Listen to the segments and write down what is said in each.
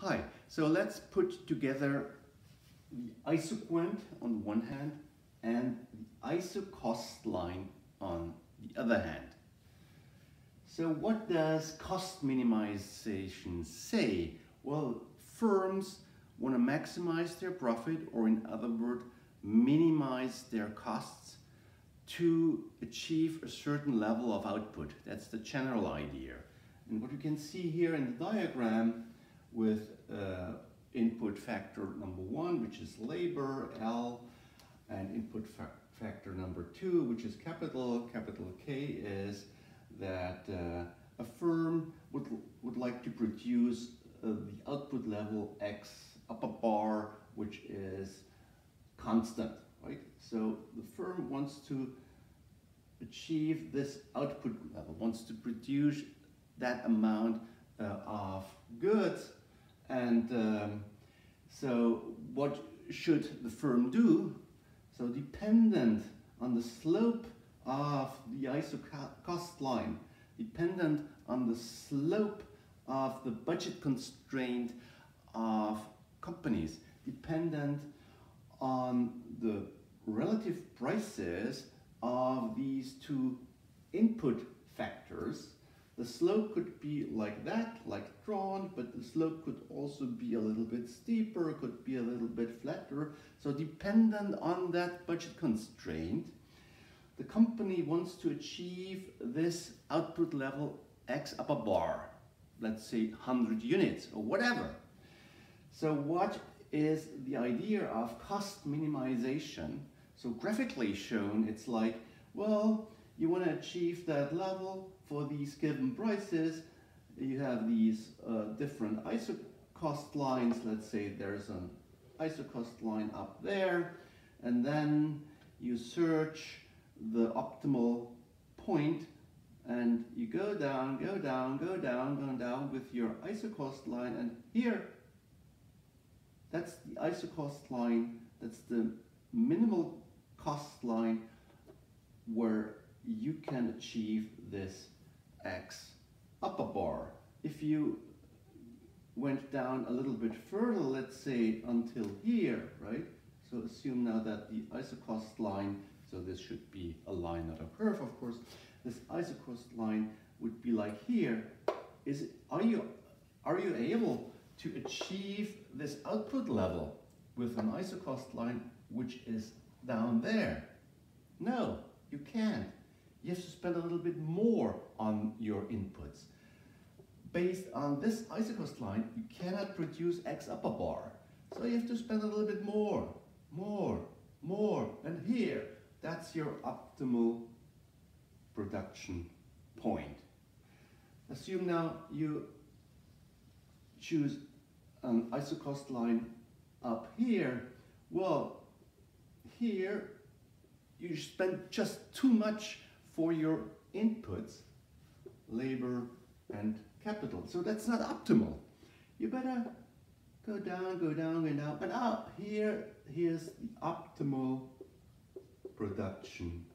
Hi, so let's put together the isoquant on one hand and the isocost line on the other hand. So what does cost minimization say? Well, firms want to maximize their profit, or in other words, minimize their costs to achieve a certain level of output. That's the general idea. And what you can see here in the diagram with input factor number 1, which is labor, L, and input factor number 2, which is capital K, is that a firm would like to produce the output level X upper bar, which is constant, right? So the firm wants to achieve this output level, wants to produce that amount of goods. And so what should the firm do? So dependent on the slope of the isocost line, dependent on the slope of the budget constraint of companies, dependent on the relative prices of these two input factors. The slope could be like that, like drawn, but the slope could also be a little bit steeper, could be a little bit flatter. So dependent on that budget constraint, the company wants to achieve this output level X upper bar, let's say 100 units or whatever. So what is the idea of cost minimization? So graphically shown, it's like, well, you want to achieve that level for these given prices. You have these different isocost lines. Let's say there's an isocost line up there, and then you search the optimal point, and you go down with your isocost line, and here, that's the isocost line, that's the minimal cost line where you can achieve this X upper bar. If you went down a little bit further, let's say until here, right? So assume now that the isocost line, so this should be a line, not a curve, of course. This isocost line would be like here. Are you able to achieve this output level with an isocost line which is down there? No, you can't. You have to spend a little bit more on your inputs. Based on this isocost line, you cannot produce X upper bar. So you have to spend a little bit more. And here, that's your optimal production point. Assume now you choose an isocost line up here. Well, here you spend just too much for your inputs, labor and capital. So that's not optimal. You better go down, and up here, here's the optimal production.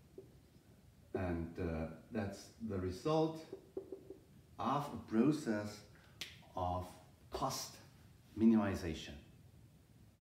And that's the result of a process of cost minimization.